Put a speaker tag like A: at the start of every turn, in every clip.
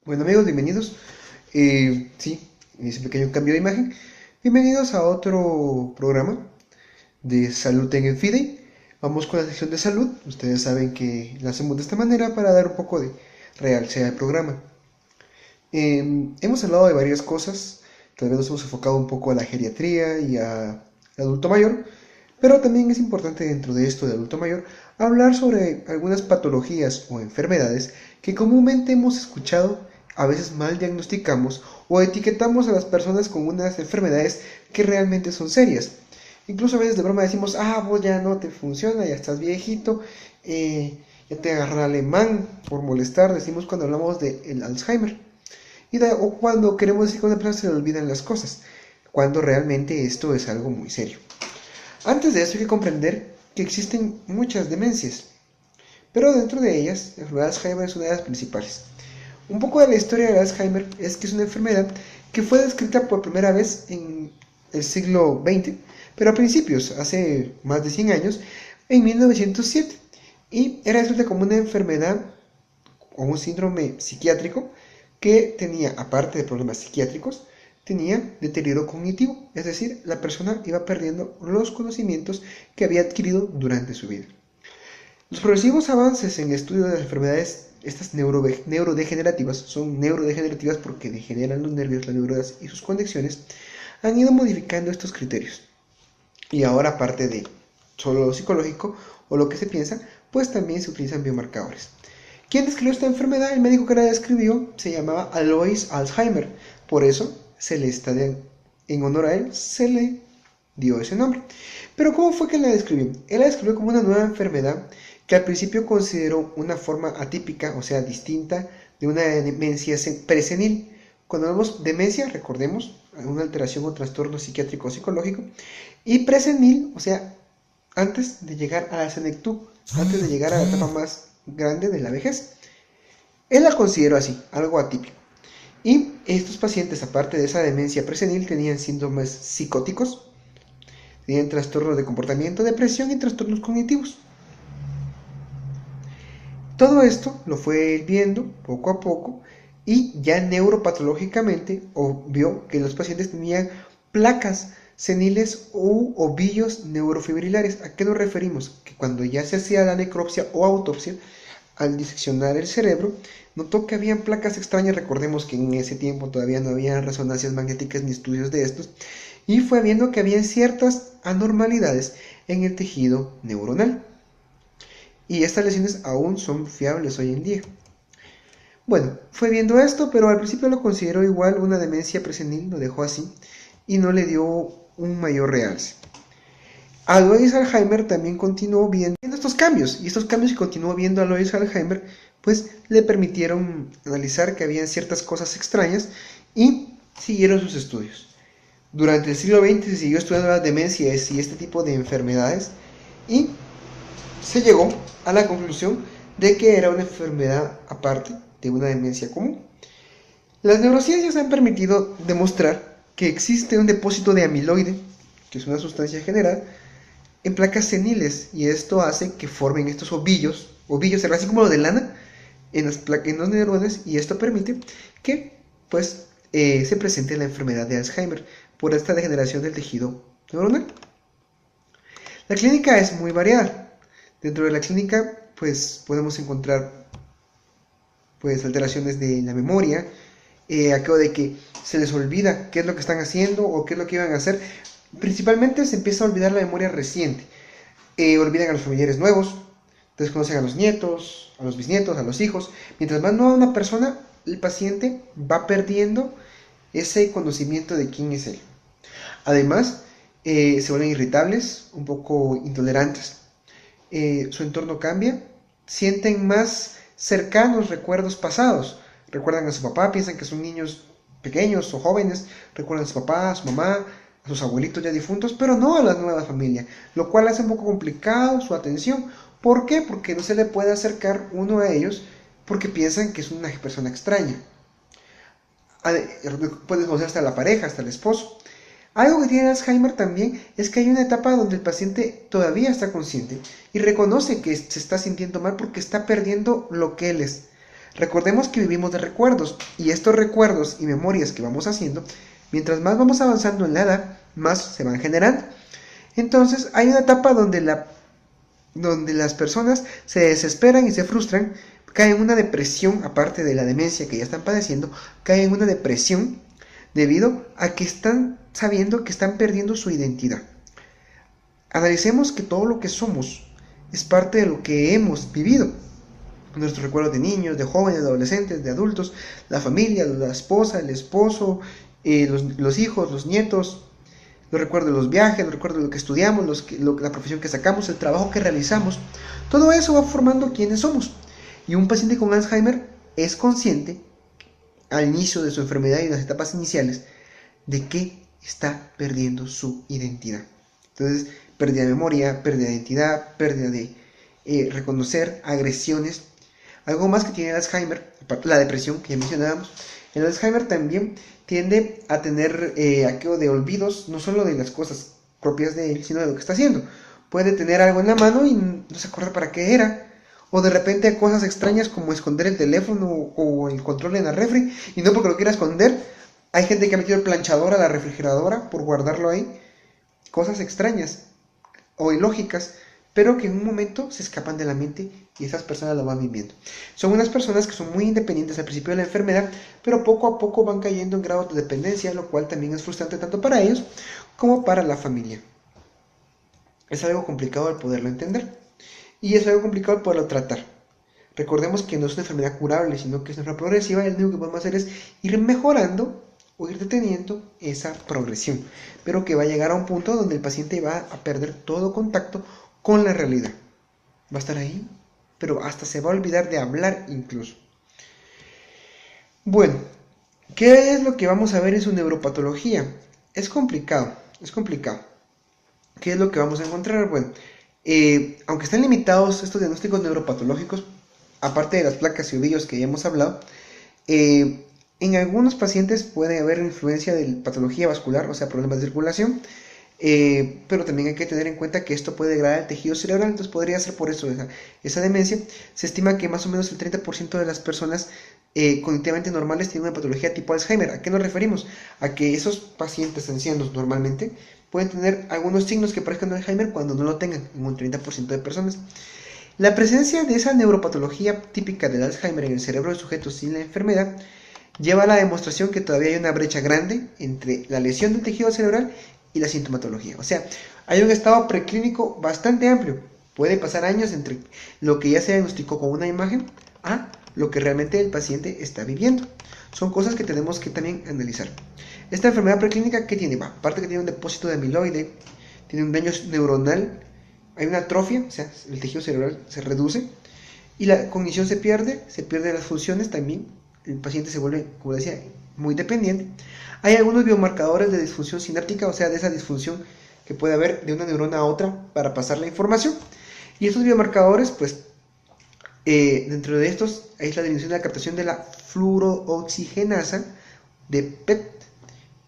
A: Bueno amigos, bienvenidos. Sí, ese pequeño cambio de imagen. Bienvenidos a otro programa de salud en el FIDE. Vamos con la sección de salud. Ustedes saben que la hacemos de esta manera para dar un poco de realce al programa. Hemos hablado de varias cosas. Tal vez nos hemos enfocado un poco a la geriatría y al adulto mayor. Pero también es importante dentro de esto de adulto mayor hablar sobre algunas patologías o enfermedades que comúnmente hemos escuchado, a veces mal diagnosticamos o etiquetamos a las personas con unas enfermedades que realmente son serias. Incluso a veces de broma decimos, vos ya no te funciona, ya estás viejito, ya te agarró el alemán por molestar, decimos cuando hablamos del Alzheimer. O cuando queremos decir que a una persona se le olvidan las cosas, cuando realmente esto es algo muy serio. Antes de eso hay que comprender que existen muchas demencias, pero dentro de ellas, la enfermedad de Alzheimer es una de las principales. Un poco de la historia de Alzheimer es que es una enfermedad que fue descrita por primera vez en el siglo XX, pero a principios, hace más de 100 años, en 1907. Y era descrita como una enfermedad o un síndrome psiquiátrico que tenía, aparte de problemas psiquiátricos, tenía deterioro cognitivo, es decir, la persona iba perdiendo los conocimientos que había adquirido durante su vida. Los progresivos avances en el estudio de las enfermedades, estas neurodegenerativas, son neurodegenerativas porque degeneran los nervios, las neuronas y sus conexiones, han ido modificando estos criterios. Y ahora, aparte de solo lo psicológico o lo que se piensa, pues también se utilizan biomarcadores. ¿Quién describió esta enfermedad? El médico que la describió se llamaba Alois Alzheimer. Por eso en honor a él se le dio ese nombre. Pero ¿cómo fue que la describió? Él la describió como una nueva enfermedad que al principio consideró una forma atípica, o sea, distinta de una demencia presenil. Cuando hablamos de demencia, recordemos, una alteración o trastorno psiquiátrico o psicológico, y presenil, o sea, antes de llegar a la senectud, antes de llegar a la etapa más grande de la vejez. Él la consideró así, algo atípico. Y estos pacientes, aparte de esa demencia presenil, tenían síndromes psicóticos, tenían trastornos de comportamiento, depresión y trastornos cognitivos. Todo esto lo fue viendo poco a poco y ya neuropatológicamente vio que los pacientes tenían placas seniles u ovillos neurofibrilares. ¿A qué nos referimos? Que cuando ya se hacía la necropsia o autopsia, al diseccionar el cerebro, notó que habían placas extrañas. Recordemos que en ese tiempo todavía no había resonancias magnéticas ni estudios de estos, y fue viendo que había ciertas anormalidades en el tejido neuronal. Y estas lesiones aún son fiables hoy en día. Bueno, fue viendo esto, pero al principio lo consideró igual una demencia presenil, lo dejó así, y no le dio un mayor realce. Alois Alzheimer también continuó viendo estos cambios, y estos cambios que continuó viendo Alois Alzheimer, pues le permitieron analizar que habían ciertas cosas extrañas y siguieron sus estudios. Durante el siglo XX se siguió estudiando las demencias y este tipo de enfermedades, y se llegó a la conclusión de que era una enfermedad aparte de una demencia común. Las neurociencias han permitido demostrar que existe un depósito de amiloide, que es una sustancia general, en placas seniles, y esto hace que formen estos ovillos, así como lo de lana, en los neurones, y esto permite que pues se presente la enfermedad de Alzheimer por esta degeneración del tejido neuronal. La clínica es muy variada. Dentro de la clínica pues podemos encontrar pues alteraciones de la memoria, aquello de que se les olvida qué es lo que están haciendo o qué es lo que iban a hacer. Principalmente se empieza a olvidar la memoria reciente. Olvidan a los familiares nuevos, desconocen a los nietos, a los bisnietos, a los hijos. Mientras más nueva una persona, el paciente va perdiendo ese conocimiento de quién es él. Además, se vuelven irritables, un poco intolerantes, su entorno cambia, sienten más cercanos recuerdos pasados, recuerdan a su papá, piensan que son niños pequeños o jóvenes, recuerdan a su papá, a su mamá, a sus abuelitos ya difuntos, pero no a la nueva familia, lo cual hace un poco complicado su atención. ¿Por qué? Porque no se le puede acercar uno a ellos porque piensan que es una persona extraña. Puede conocer hasta la pareja, hasta el esposo. Algo que tiene Alzheimer también es que hay una etapa donde el paciente todavía está consciente y reconoce que se está sintiendo mal porque está perdiendo lo que él es. Recordemos que vivimos de recuerdos, y estos recuerdos y memorias que vamos haciendo, mientras más vamos avanzando en la edad, más se van generando. Entonces hay una etapa donde las personas se desesperan y se frustran, caen en una depresión, aparte de la demencia que ya están padeciendo, caen en una depresión debido a que están sabiendo que están perdiendo su identidad. Analicemos que todo lo que somos es parte de lo que hemos vivido. Nuestros recuerdos de niños, de jóvenes, de adolescentes, de adultos, la familia, la esposa, el esposo, los hijos, los nietos, los recuerdos de los viajes, los recuerdos de lo que estudiamos, la profesión que sacamos, el trabajo que realizamos. Todo eso va formando quiénes somos. Y un paciente con Alzheimer es consciente, al inicio de su enfermedad y en las etapas iniciales, de que está perdiendo su identidad. Entonces, pérdida de memoria, pérdida de identidad, pérdida de reconocer, agresiones. Algo más que tiene el Alzheimer, aparte de la depresión que ya mencionábamos, el Alzheimer también tiende a tener aquello de olvidos, no solo de las cosas propias de él, sino de lo que está haciendo. Puede tener algo en la mano y no se acuerda para qué era. O de repente cosas extrañas como esconder el teléfono o el control en la refri, y no porque lo quiera esconder. Hay gente que ha metido el planchador a la refrigeradora por guardarlo ahí. Cosas extrañas o ilógicas, pero que en un momento se escapan de la mente y esas personas lo van viviendo. Son unas personas que son muy independientes al principio de la enfermedad, pero poco a poco van cayendo en grado de dependencia, lo cual también es frustrante tanto para ellos como para la familia. Es algo complicado el poderlo entender y es algo complicado el poderlo tratar. Recordemos que no es una enfermedad curable, sino que es una enfermedad progresiva y lo único que podemos hacer es ir mejorando o ir deteniendo esa progresión, pero que va a llegar a un punto donde el paciente va a perder todo contacto con la realidad. Va a estar ahí, pero hasta se va a olvidar de hablar incluso. Bueno, ¿qué es lo que vamos a ver en su neuropatología? Es complicado. ¿Qué es lo que vamos a encontrar? Bueno, aunque están limitados estos diagnósticos neuropatológicos, aparte de las placas y ovillos que ya hemos hablado, en algunos pacientes puede haber influencia de patología vascular, o sea, problemas de circulación, pero también hay que tener en cuenta que esto puede degradar el tejido cerebral, entonces podría ser por eso esa demencia. Se estima que más o menos el 30% de las personas cognitivamente normales tienen una patología tipo Alzheimer. ¿A qué nos referimos? A que esos pacientes ancianos normalmente pueden tener algunos signos que parezcan de Alzheimer cuando no lo tengan, en un 30% de personas. La presencia de esa neuropatología típica del Alzheimer en el cerebro del sujeto sin la enfermedad lleva a la demostración que todavía hay una brecha grande entre la lesión del tejido cerebral y la sintomatología. O sea, hay un estado preclínico bastante amplio. Puede pasar años entre lo que ya se diagnosticó con una imagen a lo que realmente el paciente está viviendo. Son cosas que tenemos que también analizar. Esta enfermedad preclínica, ¿qué tiene? Aparte que tiene un depósito de amiloide, tiene un daño neuronal, hay una atrofia, o sea, el tejido cerebral se reduce y la cognición se pierde las funciones también. El paciente se vuelve, como decía, muy dependiente. Hay algunos biomarcadores de disfunción sináptica, o sea, de esa disfunción que puede haber de una neurona a otra para pasar la información. Y estos biomarcadores, pues, dentro de estos hay la disminución de la captación de la fluorooxigenasa de PET.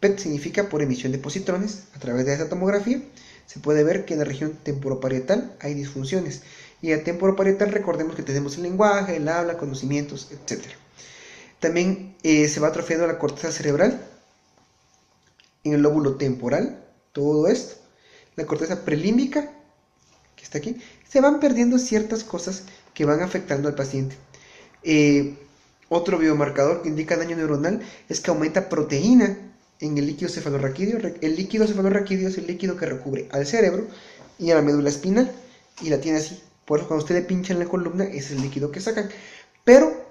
A: PET significa por emisión de positrones. A través de esta tomografía se puede ver que en la región temporoparietal hay disfunciones. Y en temporoparietal recordemos que tenemos el lenguaje, el habla, conocimientos, etc. También se va atrofiando la corteza cerebral en el lóbulo temporal, todo esto. La corteza prelímbica, que está aquí, se van perdiendo ciertas cosas que van afectando al paciente. Otro biomarcador que indica daño neuronal es que aumenta proteína en el líquido cefalorraquídeo. El líquido cefalorraquídeo es el líquido que recubre al cerebro y a la médula espinal, y la tiene así. Por eso cuando usted le pincha en la columna, ese es el líquido que sacan. Pero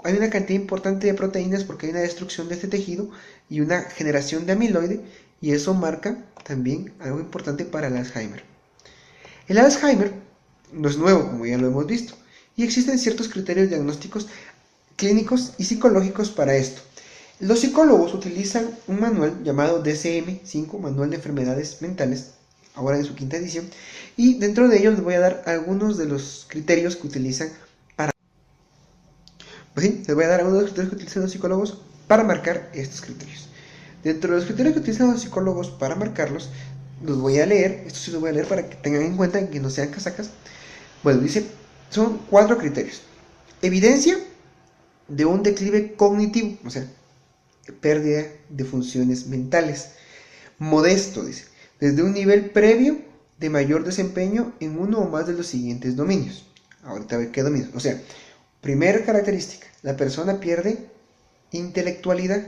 A: hay una cantidad importante de proteínas porque hay una destrucción de este tejido y una generación de amiloide, y eso marca también algo importante para el Alzheimer. El Alzheimer no es nuevo, como ya lo hemos visto, y existen ciertos criterios diagnósticos clínicos y psicológicos para esto. Los psicólogos utilizan un manual llamado DSM-5, Manual de Enfermedades Mentales, ahora en su 5ª edición, y dentro de ellos les voy a dar algunos de los criterios que utilizan para... Pues sí, les voy a dar algunos de los criterios que utilizan los psicólogos para marcar estos criterios. Dentro de los criterios que utilizan los psicólogos para marcarlos, los voy a leer, estos sí los voy a leer para que tengan en cuenta que no sean casacas. Bueno, dice, son 4 criterios. Evidencia, de un declive cognitivo, o sea, pérdida de funciones mentales. Modesto, dice, desde un nivel previo de mayor desempeño en uno o más de los siguientes dominios. Ahorita a ver qué dominios. O sea, primera característica, la persona pierde intelectualidad,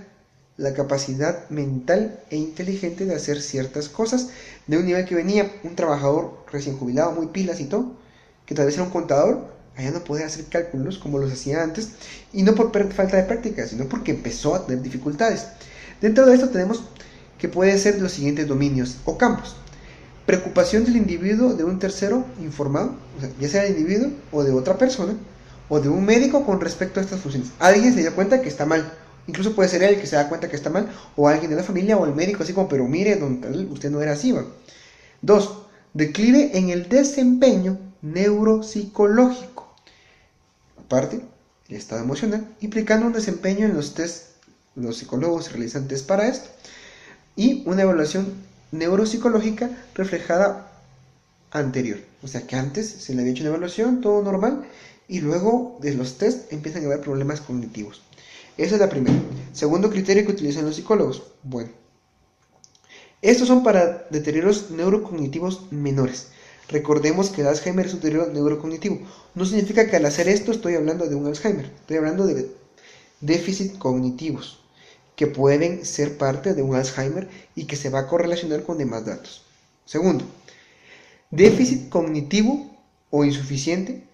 A: la capacidad mental e inteligente de hacer ciertas cosas de un nivel que venía un trabajador recién jubilado, muy pilas y todo, que tal vez era un contador, allá no podía hacer cálculos como los hacía antes, y no por falta de práctica, sino porque empezó a tener dificultades. Dentro de esto tenemos que puede ser los siguientes dominios o campos. Preocupación del individuo de un tercero informado, o sea, ya sea del individuo o de otra persona, o de un médico con respecto a estas funciones. Alguien se dio cuenta que está mal, incluso puede ser él el que se da cuenta que está mal, o alguien de la familia o el médico, así como, pero mire, don tal, usted no era así, ¿va? 2. Declive en el desempeño neuropsicológico. Aparte, el estado emocional, implicando un desempeño en los test, los psicólogos realizan test para esto, y una evaluación neuropsicológica reflejada anterior. O sea que antes se le había hecho una evaluación, todo normal, y luego de los test empiezan a haber problemas cognitivos. Esa es la primera. Segundo criterio que utilizan los psicólogos. Bueno, estos son para deterioros neurocognitivos menores. Recordemos que el Alzheimer es un deterioro neurocognitivo. No significa que al hacer esto estoy hablando de un Alzheimer. Estoy hablando de déficit cognitivos que pueden ser parte de un Alzheimer y que se va a correlacionar con demás datos. Segundo, déficit cognitivo o insuficiente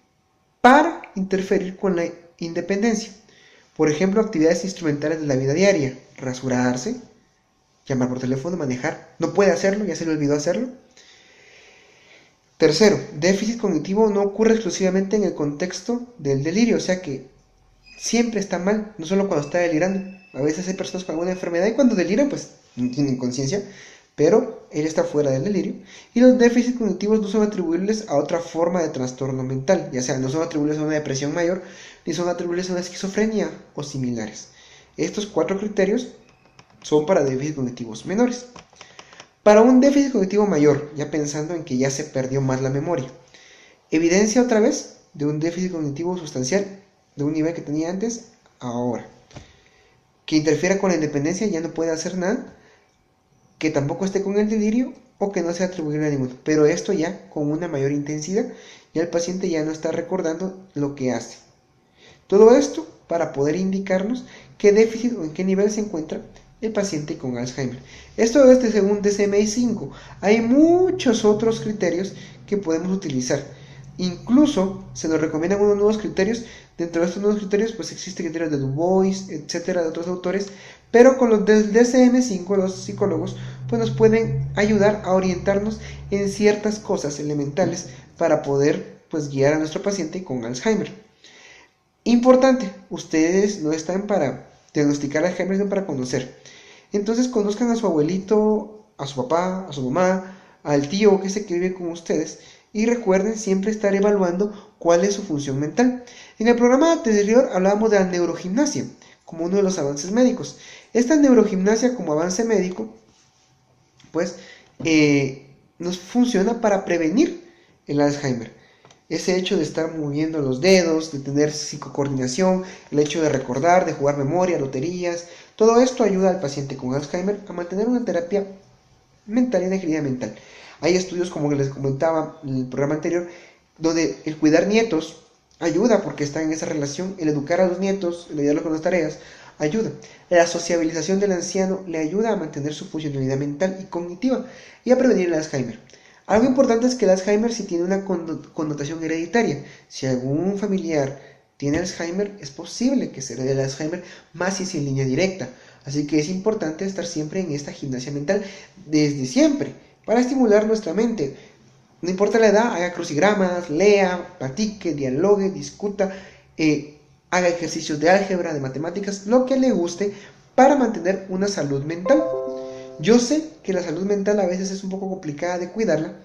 A: para interferir con la independencia. Por ejemplo, actividades instrumentales de la vida diaria, rasurarse, llamar por teléfono, manejar. No puede hacerlo, ya se le olvidó hacerlo. Tercero, déficit cognitivo no ocurre exclusivamente en el contexto del delirio, o sea que siempre está mal, no solo cuando está delirando. A veces hay personas con alguna enfermedad y cuando deliran, pues no tienen conciencia, pero él está fuera del delirio. Y los déficits cognitivos no son atribuibles a otra forma de trastorno mental, ya sea no son atribuibles a una depresión mayor, ni son atribuibles a una esquizofrenia o similares. Estos 4 criterios son para déficits cognitivos menores. Para un déficit cognitivo mayor, ya pensando en que ya se perdió más la memoria, evidencia otra vez de un déficit cognitivo sustancial de un nivel que tenía antes ahora, que interfiera con la independencia, ya no puede hacer nada, que tampoco esté con el delirio o que no sea atribuible a ninguno, pero esto ya con una mayor intensidad, ya el paciente ya no está recordando lo que hace. Todo esto para poder indicarnos qué déficit o en qué nivel se encuentra el paciente con Alzheimer. Esto es según DSM-5. Hay muchos otros criterios que podemos utilizar. Incluso se nos recomiendan unos nuevos criterios. Dentro de estos nuevos criterios pues existen criterios de Du Bois, etcétera, de otros autores. Pero con los del DSM-5 los psicólogos pues nos pueden ayudar a orientarnos en ciertas cosas elementales para poder pues guiar a nuestro paciente con Alzheimer. Importante, ustedes no están para diagnosticar Alzheimer, sino para conocer. Entonces conozcan a su abuelito, a su papá, a su mamá, al tío que vive con ustedes y recuerden siempre estar evaluando cuál es su función mental. En el programa anterior hablábamos de la neurogimnasia como uno de los avances médicos. Esta neurogimnasia como avance médico pues nos funciona para prevenir el Alzheimer. Ese hecho de estar moviendo los dedos, de tener psicocoordinación, el hecho de recordar, de jugar memoria, loterías, todo esto ayuda al paciente con Alzheimer a mantener una terapia mental y una agilidad mental. Hay estudios, como les comentaba en el programa anterior, donde el cuidar nietos ayuda porque está en esa relación, el educar a los nietos, el ayudarlos con las tareas, ayuda. La sociabilización del anciano le ayuda a mantener su funcionalidad mental y cognitiva y a prevenir el Alzheimer. Algo importante es que el Alzheimer sí tiene una connotación hereditaria. Si algún familiar tiene Alzheimer, es posible que se herede el Alzheimer, más si es en línea directa. Así que es importante estar siempre en esta gimnasia mental, desde siempre, para estimular nuestra mente. No importa la edad, haga crucigramas, lea, practique, dialogue, discuta, haga ejercicios de álgebra, de matemáticas, lo que le guste, para mantener una salud mental. Yo sé que la salud mental a veces es un poco complicada de cuidarla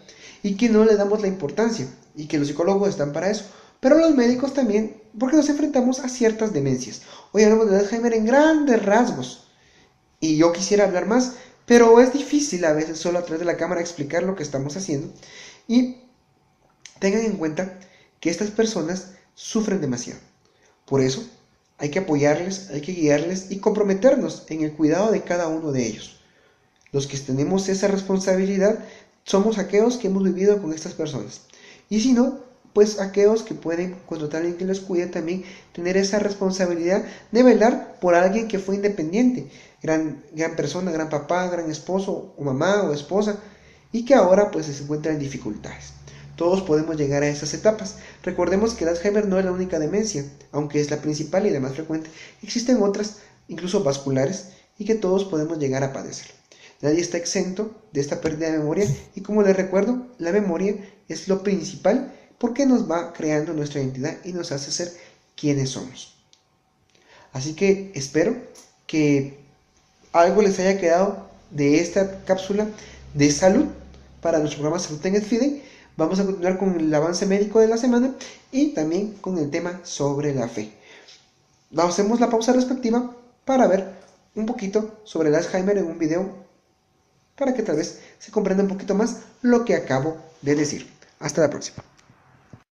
A: y que no le damos la importancia y que los psicólogos están para eso, pero los médicos también, porque nos enfrentamos a ciertas demencias. Hoy hablamos de Alzheimer en grandes rasgos y yo quisiera hablar más, pero es difícil a veces solo a través de la cámara explicar lo que estamos haciendo y tengan en cuenta que estas personas sufren demasiado. Por eso Hay que apoyarles, hay que guiarles y comprometernos en el cuidado de cada uno de ellos. Los que tenemos esa responsabilidad somos aquellos que hemos vivido con estas personas. Y si no, pues aquellos que pueden contratar a alguien que los cuide también tener esa responsabilidad de velar por alguien que fue independiente, gran persona, gran papá, gran esposo o mamá o esposa, y que ahora pues se encuentra en dificultades. Todos podemos llegar a esas etapas. Recordemos que el Alzheimer no es la única demencia, aunque es la principal y la más frecuente. Existen otras, incluso vasculares, y que todos podemos llegar a padecer. Nadie está exento de esta pérdida de memoria y como les recuerdo, la memoria es lo principal porque nos va creando nuestra identidad y nos hace ser quienes somos. Así que espero que algo les haya quedado de esta cápsula de salud para nuestro programa Salud en Fide. Vamos a continuar con el avance médico de la semana y también con el tema sobre la fe. Hacemos la pausa respectiva para ver un poquito sobre el Alzheimer en un video para que tal vez se comprenda un poquito más lo que acabo de decir. Hasta la próxima.